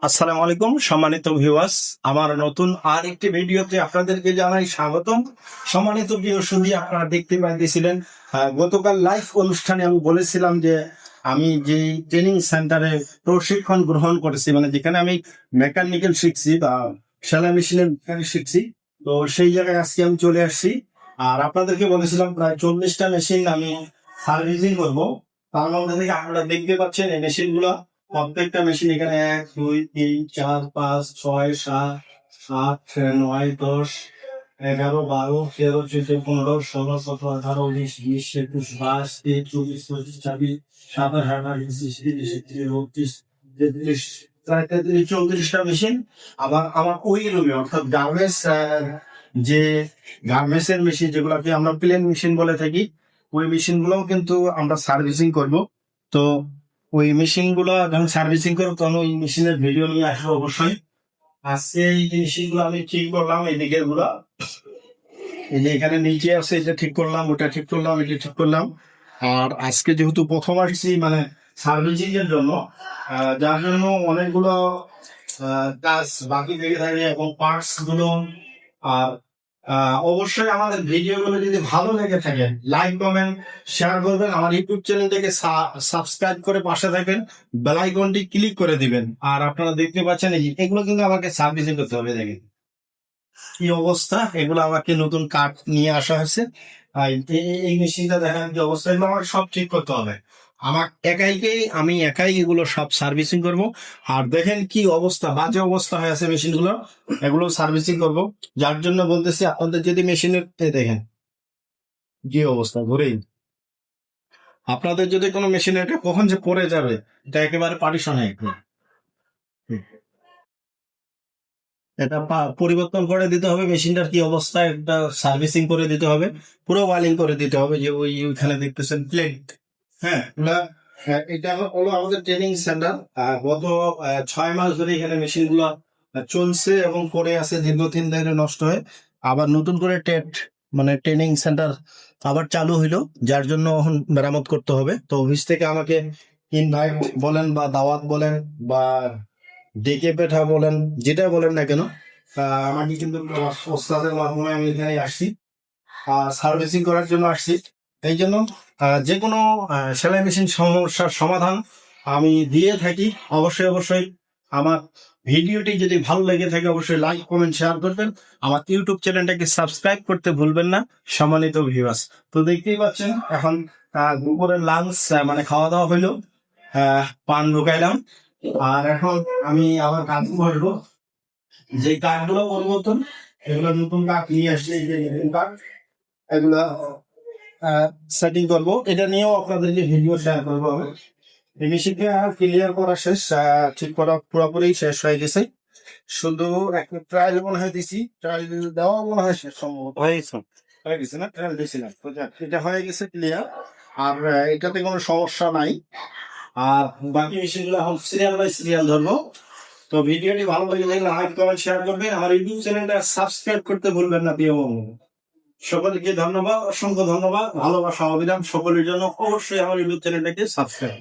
আসসালামু আলাইকুম সম্মানিত ভিউয়ার্স, আমার নতুন আর একটি ভিডিওতে আপনাদেরকে জানাই স্বাগতম। সম্মানিত প্রিয় সুধী, আপনারা দেখতে পাইতেছিলেন গতকাল লাইভ অনুষ্ঠানে আমি বলেছিলাম যে আমি যে ট্রেনিং সেন্টারে প্রশিক্ষণ গ্রহণ করেছি, মানে যেখানে আমি মেকানিক্যাল শিখছি বা সেলাই মেশিনের মেকানিক শিখছি, তো সেই জায়গায় আজকে আমি চলে আসছি। আর আপনাদেরকে বলেছিলাম প্রায় 40টা মেশিন আমি সার্ভিসিং করবো। তার মধ্যে থেকে আপনারা দেখতে পাচ্ছেন এই মেশিনগুলো, প্রত্যেকটা মেশিন এখানে 1 2 3 4 5 6 7 8 9 10 11 12 13 14 15 16 17 18 19 20 21 22 23 24 25 26 27 28 29 30 31 32 33 34 আবার আমার ওই রুমে অর্থাৎ গার্মেন্টস, যে গার্মেন্টসের মেশিন যেগুলোকে আমরা প্লেন মেশিন বলে থাকি, ওই মেশিন গুলোও কিন্তু আমরা সার্ভিসিং করব। তো ওই মেশিন গুলো যখন সার্ভিসিং করবো তখন ওই মেশিনের ভিডিও নিয়ে আসবো অবশ্যই। আজকে এই যে মেশিন গুলো আমি ঠিক করলাম, এই দিকের গুলা, এই যে এখানে নিচে আছে, এটা ঠিক করলাম, ওটা ঠিক করলাম, এটা ঠিক করলাম। আর আজকে যেহেতু প্রথম আসছি মানে সার্ভিসিং এর জন্য, যার জন্য অনেকগুলো কাজ বাকি থেকে থাকে এবং পার্টস গুলো। আর অবশ্যই আমাদের ভিডিও গুলো যদি ভালো লেগে থাকে লাইক কমেন্ট শেয়ার করবেন, আমার ইউটিউব চ্যানেলটাকে সাবস্ক্রাইব করে পাশে থাকবেন, বেল আইকনটি ক্লিক করে দিবেন। আর আপনারা দেখতে পাচ্ছেন এই যে এগুলো কিন্তু আমাকে সার্ভিসিং করতে হবে, দেখেন কি অবস্থা। এগুলো আমাকে নতুন কাঠ নিয়ে আসা হয়েছে। আর এই মেশিনটা দেখেন কি অবস্থা, এগুলো আমার সব ঠিক করতে হবে। আমি একাই এগুলো সব সার্ভিসিং করব। আর দেখেন কি অবস্থা, বাজে অবস্থা হয়ে আছে মেশিন গুলো, এগুলো সার্ভিসিং করব। যার জন্য বলতেছি আপনাদের যদি মেশিনের দেখেন কি অবস্থা ঘুরেই, আপনাদের যদি কোনো মেশিনের এটা কখন যে পড়ে যাবে, এটা একেবারে পার্টিশন হয়ে গেছে। এটা পরিবর্তন করে দিতে হবে, মেশিনটার কি অবস্থা একটা সার্ভিসিং করে দিতে হবে, পুরো ওয়ালিং করে দিতে হবে। যে ওইখানে দেখতেছেন প্লেট, হ্যাঁ এটা হলো আমাদের ট্রেনিং সেন্টার। গত 6 মাস ধরে এখানে মেশিন গুলো চলছে এবং পড়ে আছে, দীর্ঘদিন ধরে নষ্ট হয়ে আবার নতুন করে মানে ট্রেনিং সেন্টার আবার চালু হইলো, যার জন্য এখন মেরামত করতে হবে। তো অফিস থেকে আমাকে ইনভাইট বলেন বা দাওয়াত বলেন বা ডেকে পেঠা বলেন, যেটা বলেন না কেন, আমাকে কিন্তু ওস্তাদের মাধ্যমে আমি এখানে আসছি, সার্ভিসিং করার জন্য আসছি। এই জন্য যে কোনো সেলাই মেশিন সমস্যার সমাধান আমি দিয়ে থাকি। অবশ্যই আমার ভিডিওটি যদি ভালো লেগে থাকে অবশ্যই লাইক কমেন্ট শেয়ার করবেন, আমার ইউটিউব চ্যানেলটাকে সাবস্ক্রাইব করতে ভুলবেন না সম্মানিত ভিউয়ার্স। তো দেখতেই পাচ্ছেন এখন দুপুরের লাঞ্চ মানে খাওয়া দাওয়া হইলো, পান ঢুকাইলাম। আর এখন আমি আবার কাজ করবো, যে কাঠগুলো পরিবর্তন, এগুলো নতুন কাঠ নিয়ে আসলে এই যে নতুন কাঠ, এগুলা সেটিং করবো। এটা নিয়েও আপনাদেরকে ভিডিও শেয়ার করবো আমি। এই মেশিনটা ক্লিয়ার করা শেষ, ঠিক করা পুরোপুরি শেষ হয়ে গেছে। শুধু একটা ট্রায়াল মনে হয় দিছি, ট্রায়াল দেওয়া মনে হয় শেষ সম্ভবত হয়ে গেছে না, ট্রায়াল দিয়েছিলাম তো, যাক এটা হয়ে গেছে ক্লিয়ার। আর এটাতে কোনো সমস্যা নাই। আর বাকি মেশিনগুলো এখন সিরিয়াল বাই সিরিয়াল ধরবো। তো ভিডিওটি ভালো লাগে থাকলে লাইক কমেন্ট শেয়ার করবেন, আমার ইউটিউব চ্যানেলটা সাবস্ক্রাইব করতে ভুলবেন না প্রিয় বন্ধু। সকলকে ধন্যবাদ, অসংখ্য ধন্যবাদ, ভালোবাসা অবিরাম সকলের জন্য। অবশ্যই আমার ইউটিউব চ্যানেলটাকে সাবস্ক্রাইব